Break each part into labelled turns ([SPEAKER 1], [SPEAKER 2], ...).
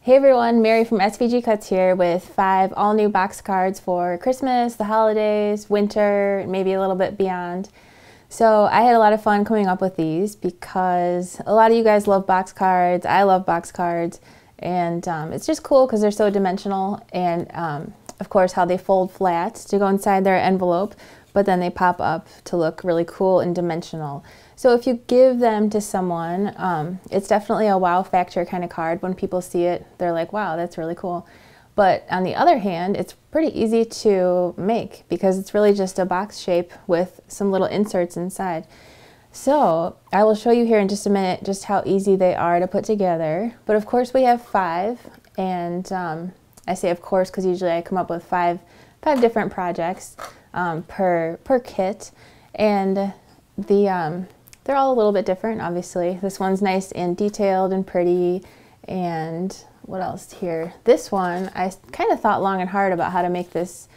[SPEAKER 1] Hey everyone, Mary from SVG Cuts here with 5 all-new box cards for Christmas, the holidays, winter, maybe a little bit beyond. So I had a lot of fun coming up with these because a lot of you guys love box cards, I love box cards, and it's just cool because they're so dimensional, and of course how they fold flat to go inside their envelope, but then they pop up to look really cool and dimensional. So if you give them to someone, it's definitely a wow factor kind of card. When people see it, they're like, wow, that's really cool. But on the other hand, it's pretty easy to make because it's really just a box shape with some little inserts inside. So I will show you here in just a minute just how easy they are to put together. But of course we have 5, and I say of course because usually I come up with five different projects per kit, and they're all a little bit different, obviously. This one's nice and detailed and pretty, and what else here? This one, I kind of thought long and hard about how to make this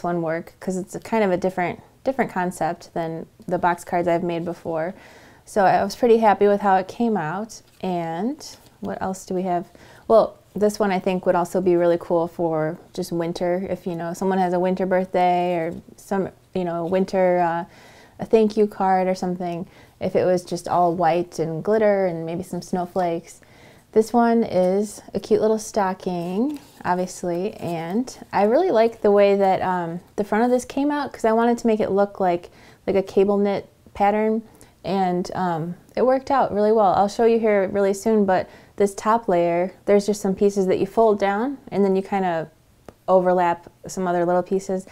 [SPEAKER 1] one work because it's kind of a different concept than the box cards I've made before. So I was pretty happy with how it came out. And what else do we have? Well, this one I think would also be really cool for just winter. If someone has a winter birthday or some winter a thank you card or something, if it was just all white and glitter and maybe some snowflakes. This one is a cute little stocking, obviously, and I really like the way that the front of this came out because I wanted to make it look like a cable knit pattern, and it worked out really well. I'll show you here really soon, but this top layer, there's just some pieces that you fold down and then you kind of overlap some other little pieces.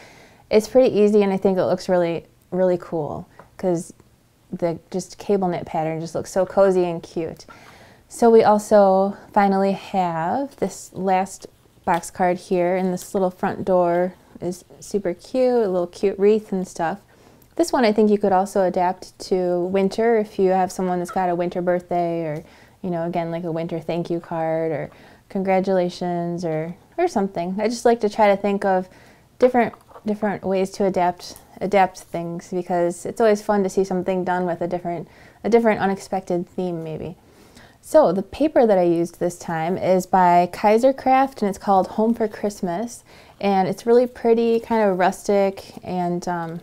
[SPEAKER 1] It's pretty easy, and I think it looks really cool because the just cable knit pattern just looks so cozy and cute. So we also finally have this last box card here, and this little front door is super cute, a little cute wreath and stuff. This one I think you could also adapt to winter if you have someone that's got a winter birthday, or again, like a winter thank you card or congratulations or something. I just like to try to think of different ways to adapt things because it's always fun to see something done with a different unexpected theme maybe. So the paper that I used this time is by Kaiser Craft, and it's called Home for Christmas, and it's really pretty, kind of rustic and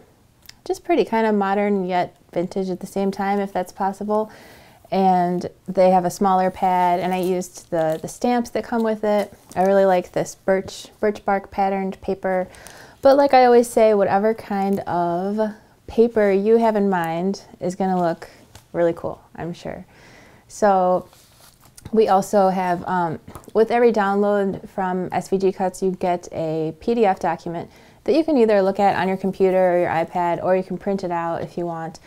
[SPEAKER 1] just pretty, kind of modern yet vintage at the same time, if that's possible. And they have a smaller pad, and I used the stamps that come with it. I really like this birch bark patterned paper. But like I always say, whatever kind of paper you have in mind is going to look really cool, I'm sure. So we also have, with every download from SVG Cuts, you get a PDF document that you can either look at on your computer or your iPad, or you can print it out if you want.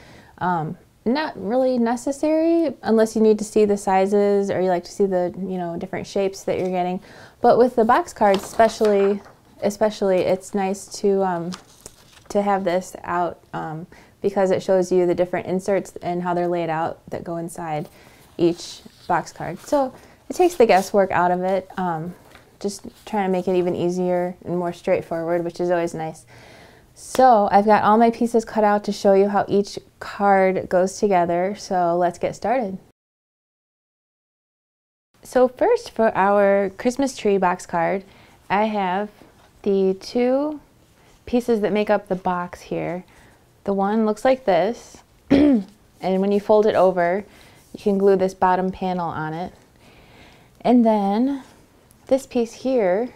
[SPEAKER 1] Not really necessary unless you need to see the sizes or you like to see the different shapes that you're getting. But with the box cards especially it's nice to have this out because it shows you the different inserts and how they're laid out that go inside each box card. So it takes the guesswork out of it, just trying to make it even easier and more straightforward, which is always nice. So I've got all my pieces cut out to show you how each card goes together, so let's get started. So first, for our Christmas tree box card, I have the 2 pieces that make up the box here. The one looks like this, and when you fold it over, you can glue this bottom panel on it. And then this piece here,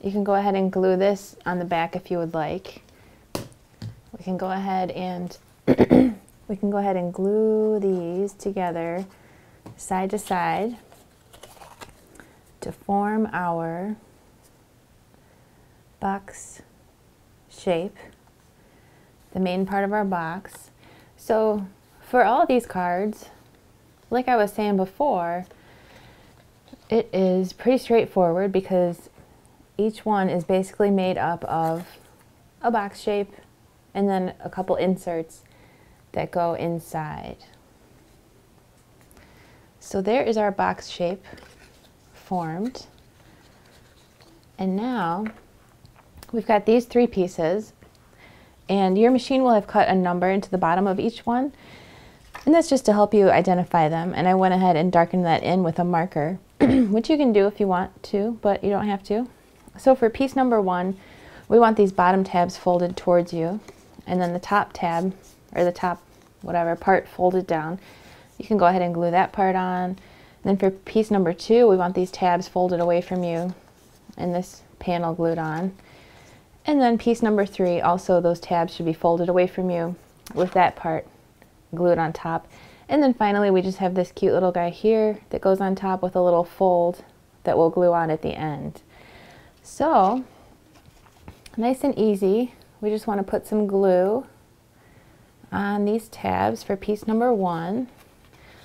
[SPEAKER 1] you can go ahead and glue this on the back if you would like. We can go ahead and glue these together side to side to form our box shape, the main part of our box. So for all these cards, like I was saying before, it is pretty straightforward because each one is basically made up of a box shape and then a couple inserts that go inside. So there is our box shape formed, and now we've got these 3 pieces, and your machine will have cut a number into the bottom of each one, and that's just to help you identify them. And I went ahead and darkened that in with a marker. which you can do if you want to, but you don't have to. So for piece number 1, we want these bottom tabs folded towards you, and then the top tab, or the top whatever part folded down. You can go ahead and glue that part on. And then for piece number 2, we want these tabs folded away from you and this panel glued on. And then piece number 3, also those tabs should be folded away from you with that part glued on top. And then finally we just have this cute little guy here that goes on top with a little fold that we'll glue on at the end. So nice and easy. We just want to put some glue on these tabs for piece number 1. I'm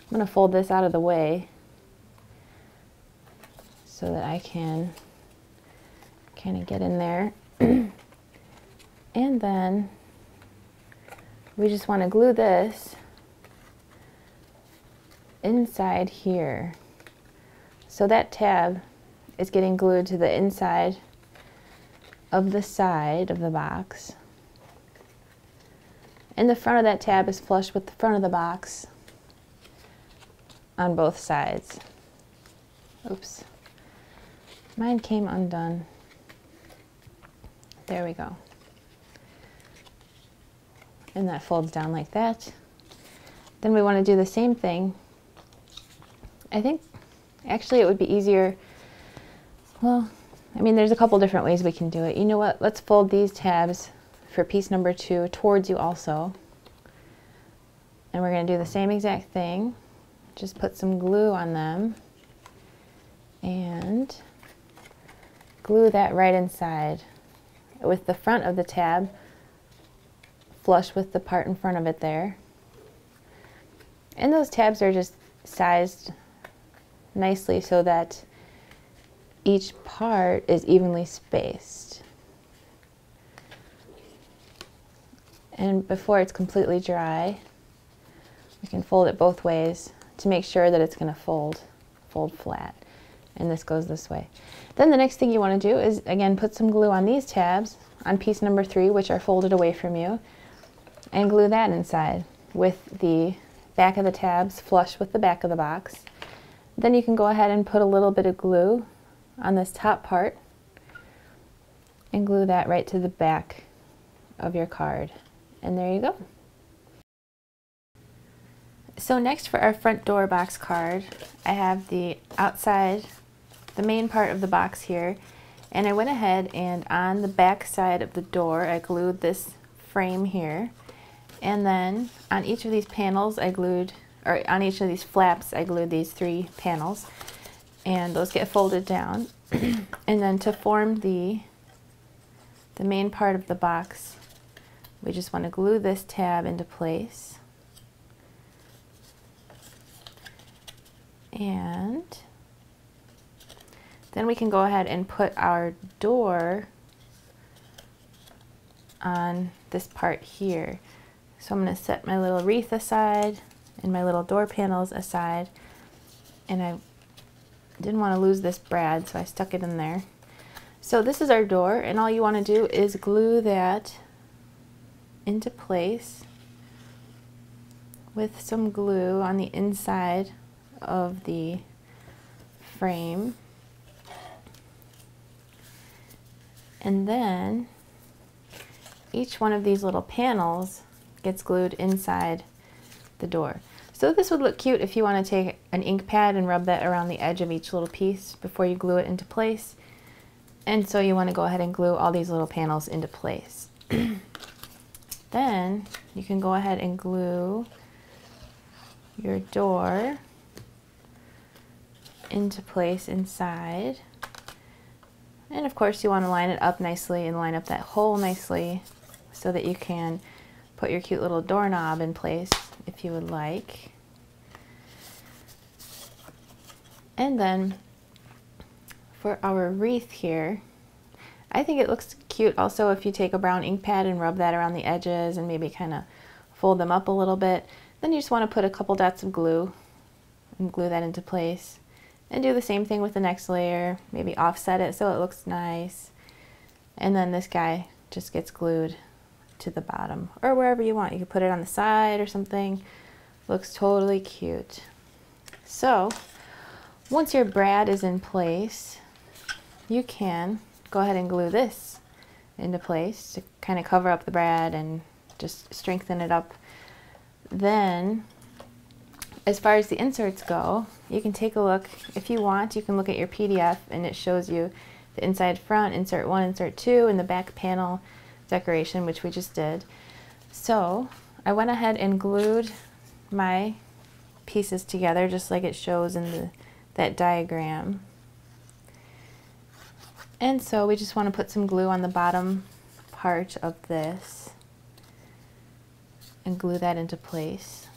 [SPEAKER 1] going to fold this out of the way so that I can kind of get in there. And then we just want to glue this inside here. So that tab is getting glued to the inside of the side of the box. And the front of that tab is flush with the front of the box on both sides. Oops. Mine came undone. There we go. And that folds down like that. Then we want to do the same thing. I think actually it would be easier, well, I mean there's a couple different ways we can do it. You know what, let's fold these tabs for piece number 2 towards you also. And we're going to do the same exact thing. Just put some glue on them and glue that right inside with the front of the tab flush with the part in front of it there. And those tabs are just sized nicely so that each part is evenly spaced. And before it's completely dry, we can fold it both ways to make sure that it's going to fold flat. And this goes this way. Then the next thing you want to do is, again, put some glue on these tabs on piece number 3, which are folded away from you, and glue that inside with the back of the tabs flush with the back of the box. Then you can go ahead and put a little bit of glue on this top part and glue that right to the back of your card. And there you go. So next for our front door box card, I have the outside, the main part of the box here, and I went ahead and on the back side of the door I glued this frame here, and then on each of these panels I glued, or on each of these flaps I glued these 3 panels, and those get folded down. And then to form the main part of the box, we just want to glue this tab into place. And then we can go ahead and put our door on this part here. So I'm going to set my little wreath aside and my little door panels aside, and I didn't want to lose this brad, so I stuck it in there. So this is our door, and all you want to do is glue that into place with some glue on the inside of the frame. And then each one of these little panels gets glued inside the door. So this would look cute if you want to take an ink pad and rub that around the edge of each little piece before you glue it into place. And so you want to go ahead and glue all these little panels into place. Then you can go ahead and glue your door into place inside. And of course you want to line it up nicely and line up that hole nicely so that you can put your cute little doorknob in place if you would like. And then for our wreath here, I think it looks cute also if you take a brown ink pad and rub that around the edges and maybe kind of fold them up a little bit. Then you just want to put a couple dots of glue and glue that into place. And do the same thing with the next layer, maybe offset it so it looks nice. And then this guy just gets glued to the bottom or wherever you want. You can put it on the side or something. Looks totally cute. So Once your brad is in place, you can go ahead and glue this into place to kind of cover up the brad and just strengthen it up. Then, as far as the inserts go, you can take a look. If you want, you can look at your PDF and it shows you the inside front, insert 1, insert 2, and the back panel decoration, which we just did. So I went ahead and glued my pieces together just like it shows in that diagram. And so we just want to put some glue on the bottom part of this and glue that into place.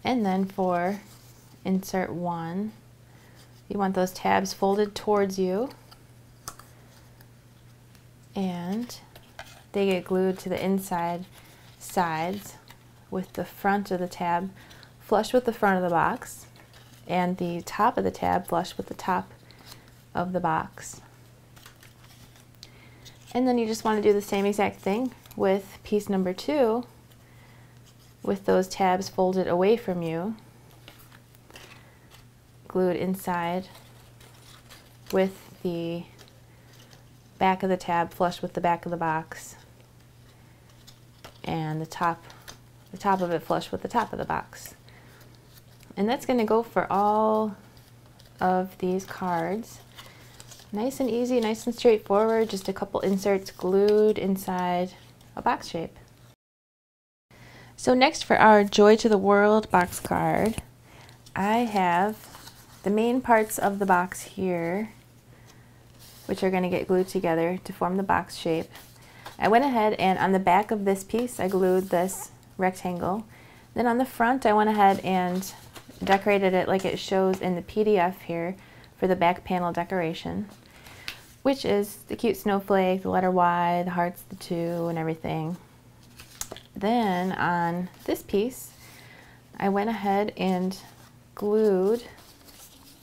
[SPEAKER 1] And then for insert 1, you want those tabs folded towards you, and they get glued to the inside sides with the front of the tab flush with the front of the box and the top of the tab flush with the top of the box. And then you just want to do the same exact thing with piece number 2 with those tabs folded away from you, glued inside with the back of the tab flush with the back of the box and the top of it flush with the top of the box. And that's going to go for all of these cards. Nice and easy, nice and straightforward, just a couple inserts glued inside a box shape. So next for our Joy to the World box card, I have the main parts of the box here, which are going to get glued together to form the box shape. I went ahead and on the back of this piece I glued this rectangle. Then on the front I went ahead and decorated it like it shows in the PDF here for the back panel decoration, which is the cute snowflake, the letter Y, the hearts, the 2, and everything. Then on this piece, I went ahead and glued,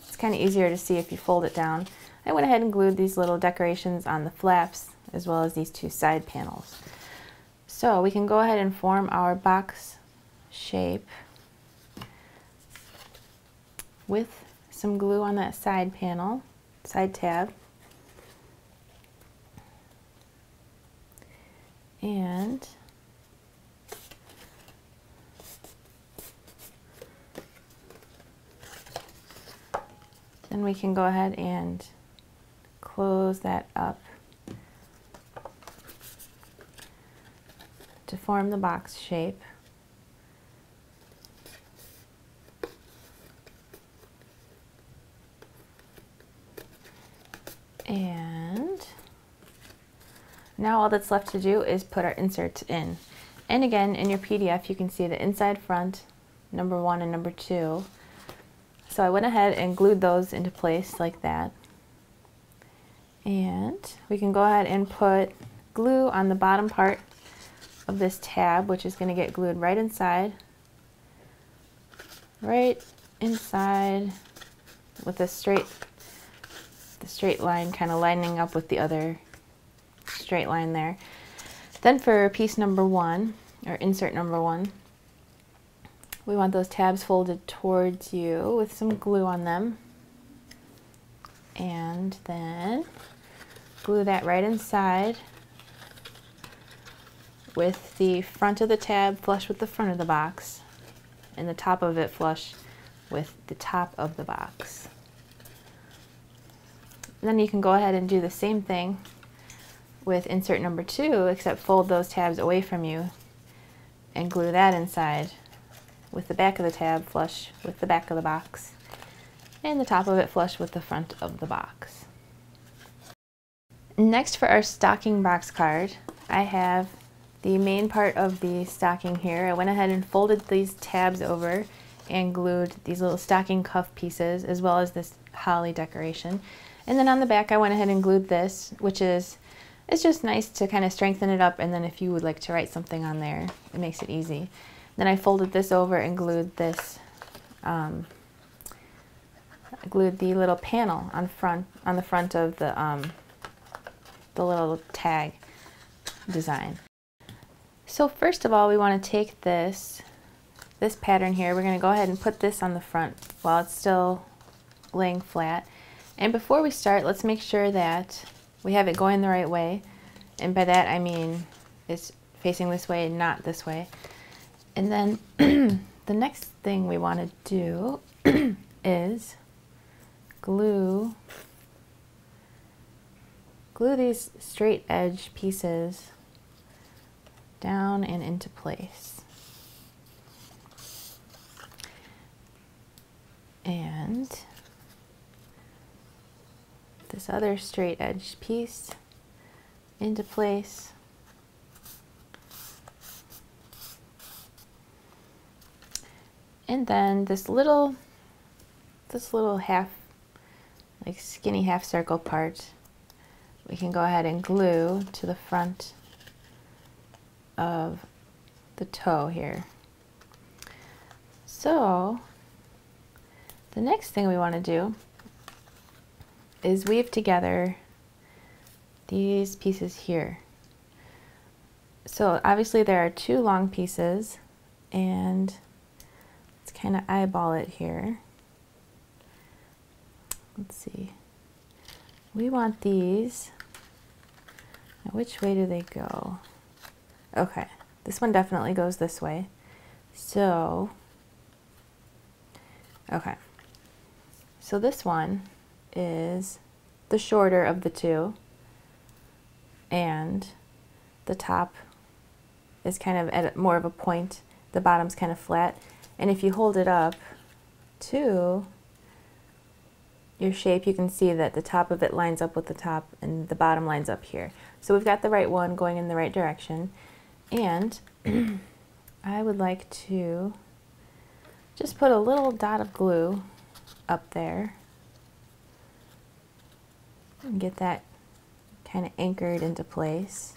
[SPEAKER 1] it's kind of easier to see if you fold it down, I went ahead and glued these little decorations on the flaps as well as these 2 side panels. So we can go ahead and form our box shape with some glue on that side panel, side tab. And then we can go ahead and close that up to form the box shape. And now all that's left to do is put our inserts in. And again, in your PDF you can see the inside front, number 1 and number 2. So I went ahead and glued those into place like that. And we can go ahead and put glue on the bottom part of this tab, which is going to get glued right inside with a straight line kind of lining up with the other straight line there. Then for piece number 1, or insert number 1, we want those tabs folded towards you with some glue on them, and then glue that right inside with the front of the tab flush with the front of the box and the top of it flush with the top of the box. And then you can go ahead and do the same thing with insert number 2, except fold those tabs away from you and glue that inside with the back of the tab flush with the back of the box and the top of it flush with the front of the box. Next for our stocking box card, I have the main part of the stocking here. I went ahead and folded these tabs over and glued these little stocking cuff pieces as well as this holly decoration. And then on the back I went ahead and glued this, which is, it's just nice to kind of strengthen it up, and then if you would like to write something on there, it makes it easy. Then I folded this over and glued this, glued the little panel on the front of the little tag design. So first of all, we want to take this pattern here, we're going to go ahead and put this on the front while it's still laying flat. And before we start, let's make sure that we have it going the right way. And by that I mean it's facing this way and not this way. And then the next thing we want to do is glue these straight edge pieces down and into place. And this other straight edge piece into place. And then this little half, like skinny half circle part, we can go ahead and glue to the front of the toe here. So the next thing we want to do is weave together these pieces here. So obviously there are two long pieces, and let's kind of eyeball it here. Let's see. We want these. Now which way do they go? Okay, this one definitely goes this way. So, okay. So this one is the shorter of the two, and the top is kind of at more of a point. The bottom's kind of flat. And if you hold it up to your shape, you can see that the top of it lines up with the top and the bottom lines up here. So we've got the right one going in the right direction. And I would like to just put a little dot of glue up there and get that kind of anchored into place.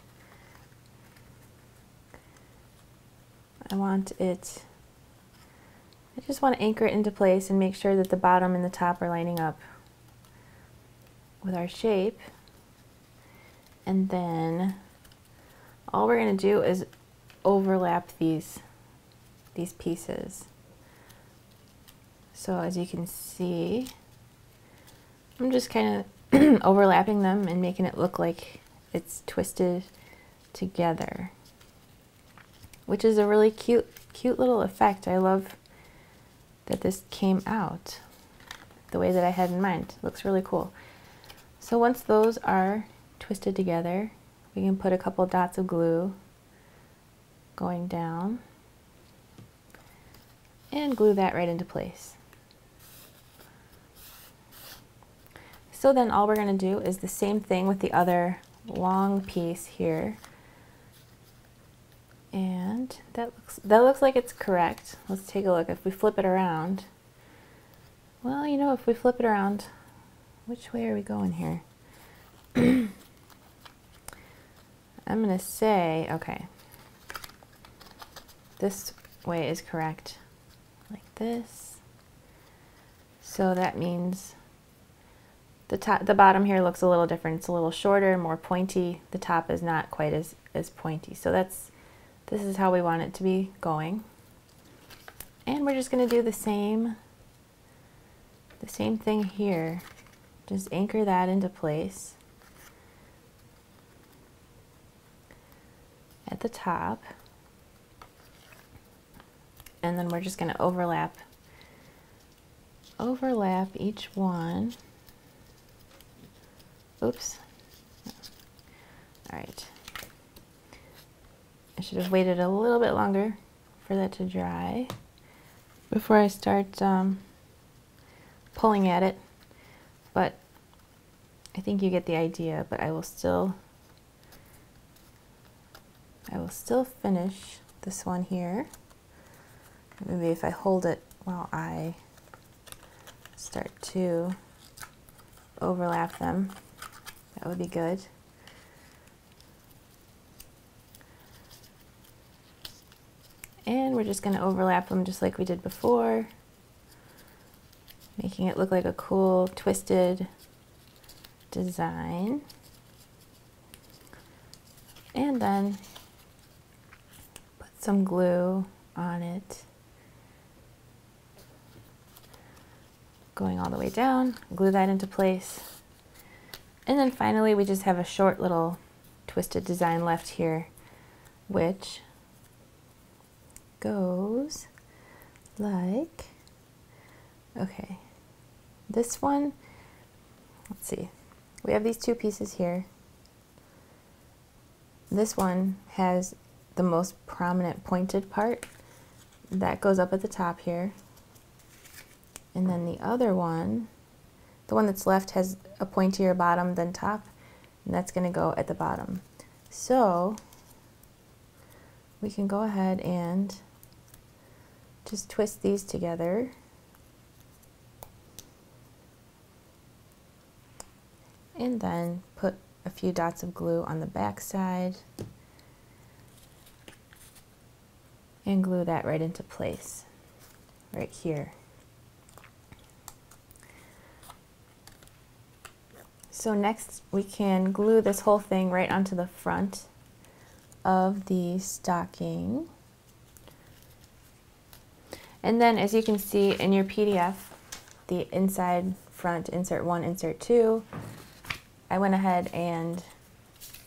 [SPEAKER 1] I just want to anchor it into place and make sure that the bottom and the top are lining up with our shape. And then all we're going to do is overlap these pieces. So as you can see, I'm just kind of overlapping them and making it look like it's twisted together, which is a really cute little effect. I love that this came out the way that I had in mind. It looks really cool. So once those are twisted together, we can put a couple dots of glue going down and glue that right into place. So then all we're going to do is the same thing with the other long piece here. And that looks like it's correct. Let's take a look. If we flip it around, well, you know, if we flip it around, which way are we going here? I'm going to say, okay, this way is correct, like this. So that means the bottom here looks a little different. It's a little shorter, more pointy. The top is not quite as pointy. So this is how we want it to be going. And we're just going to do the same thing here. Just anchor that into place at the top. And then we're just going to overlap each one. Oops. All right. I should have waited a little bit longer for that to dry before I start pulling at it, but I think you get the idea. But I will still finish this one here. Maybe if I hold it while I start to overlap them, that would be good. And we're just going to overlap them just like we did before, making it look like a cool twisted design. And then put some glue on it. going all the way down, glue that into place. And then finally we just have a short little twisted design left here, which goes like, okay, this one, let's see, we have these two pieces here. This one has the most prominent pointed part that goes up at the top here. And then the other one, the one that's left, has a pointier bottom than top, and that's going to go at the bottom. So we can go ahead and just twist these together. And then put a few dots of glue on the back side and glue that right into place, right here. So next we can glue this whole thing right onto the front of the stocking. And then, as you can see in your PDF, the inside, front, insert 1, insert 2, I went ahead and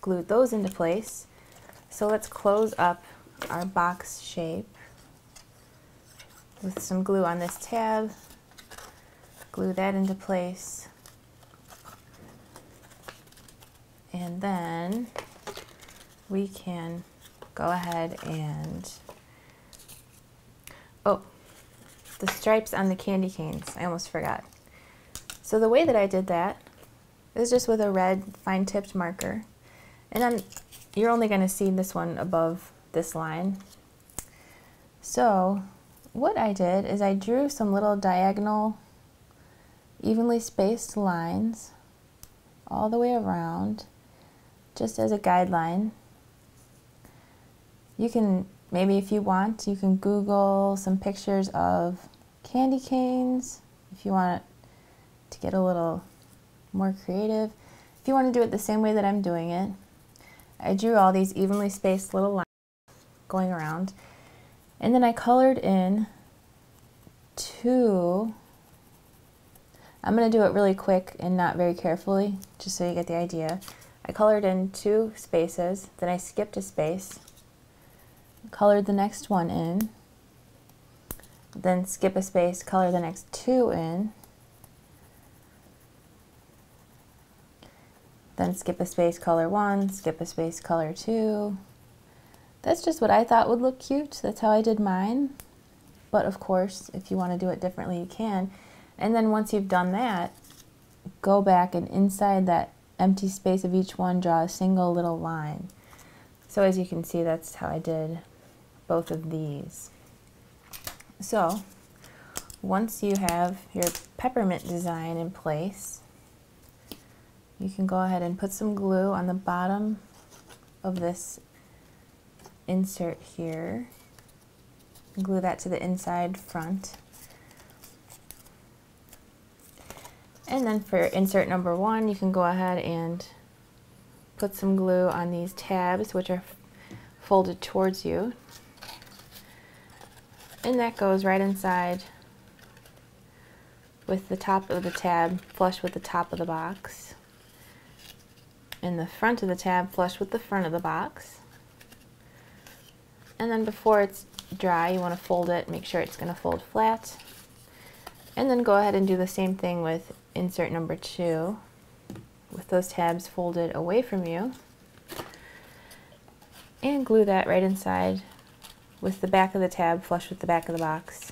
[SPEAKER 1] glued those into place. So let's close up our box shape with some glue on this tab, glue that into place, and then we can go ahead and, oh, the stripes on the candy canes, I almost forgot. So the way that I did that is just with a red fine tipped marker, and then you're only going to see this one above this line. So what I did is I drew some little diagonal evenly spaced lines all the way around, just as a guideline. You can, maybe if you want, you can Google some pictures of candy canes if you want to get a little more creative. If you want to do it the same way that I'm doing it, I drew all these evenly spaced little lines going around, and then I colored in two, I'm going to do it really quick and not very carefully, just so you get the idea. I colored in 2 spaces, then I skipped a space, colored the next one in, then skip a space, color the next 2 in, then skip a space, color 1, skip a space, color 2. That's just what I thought would look cute. That's how I did mine. But of course, if you want to do it differently, you can. And then once you've done that, go back and inside that empty space of each one, draw a single little line. So as you can see, that's how I did both of these. So once you have your peppermint design in place, you can go ahead and put some glue on the bottom of this insert here. Glue that to the inside front. And then for insert number 1, you can go ahead and put some glue on these tabs, which are folded towards you. And that goes right inside with the top of the tab flush with the top of the box, and the front of the tab flush with the front of the box. And then before it's dry, you want to fold it, make sure it's going to fold flat. And then go ahead and do the same thing with insert number 2, with those tabs folded away from you. And glue that right inside with the back of the tab flush with the back of the box,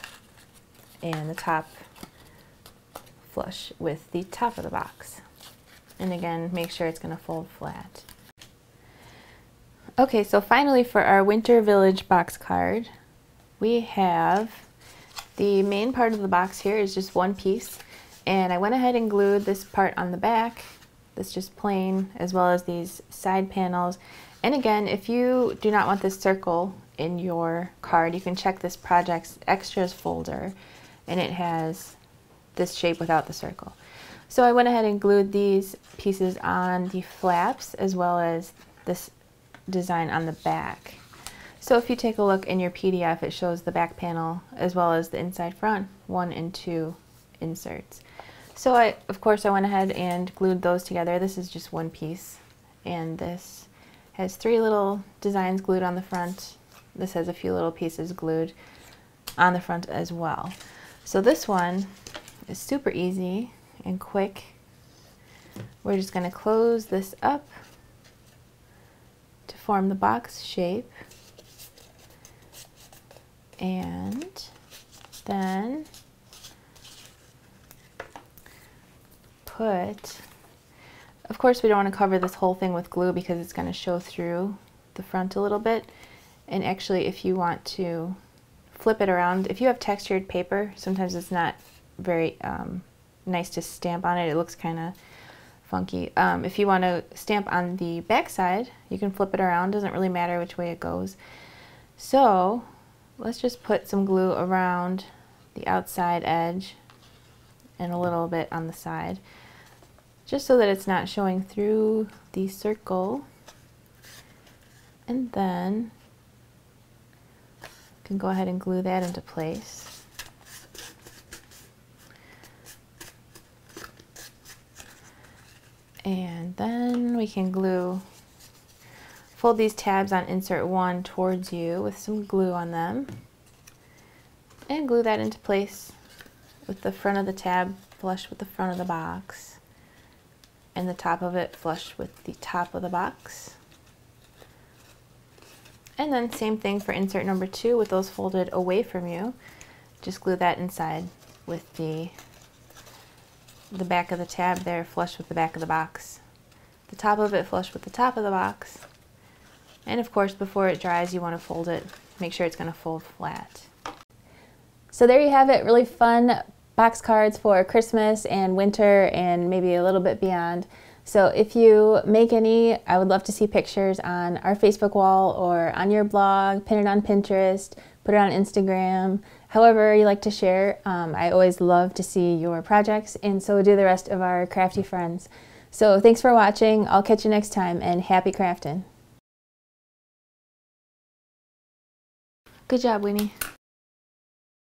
[SPEAKER 1] and the top flush with the top of the box. And again, make sure it's going to fold flat. Okay, so finally for our Winter Village box card, we have the main part of the box here is just one piece, and I went ahead and glued this part on the back, that's just plain, as well as these side panels. And again, if you do not want this circle in your card, you can check this project's extras folder, and it has this shape without the circle. So I went ahead and glued these pieces on the flaps as well as this design on the back. So if you take a look in your PDF, it shows the back panel as well as the inside front 1 and 2 inserts. So of course I went ahead and glued those together. This is just one piece, and this has 3 little designs glued on the front. This has a few little pieces glued on the front as well. So this one is super easy and quick. We're just going to close this up to form the box shape, and then of course we don't want to cover this whole thing with glue because it's going to show through the front a little bit. And actually, if you want to flip it around, if you have textured paper, sometimes it's not very nice to stamp on it. It looks kind of funky. If you want to stamp on the back side, you can flip it around. Doesn't really matter which way it goes. So let's just put some glue around the outside edge and a little bit on the side, just so that it's not showing through the circle. And then you can go ahead and glue that into place. And then we can fold these tabs on insert 1 towards you with some glue on them, and glue that into place with the front of the tab flush with the front of the box, and the top of it flush with the top of the box. And then same thing for insert number 2 with those folded away from you. Just glue that inside with the back of the tab there flush with the back of the box. The top of it flush with the top of the box. And of course, before it dries, you want to fold it. Make sure it's going to fold flat. So there you have it, really fun box cards for Christmas and winter and maybe a little bit beyond. So if you make any, I would love to see pictures on our Facebook wall or on your blog, pin it on Pinterest, put it on Instagram, however you like to share. I always love to see your projects, and so do the rest of our crafty friends. So thanks for watching. I'll catch you next time, and happy crafting. Good job, Winnie.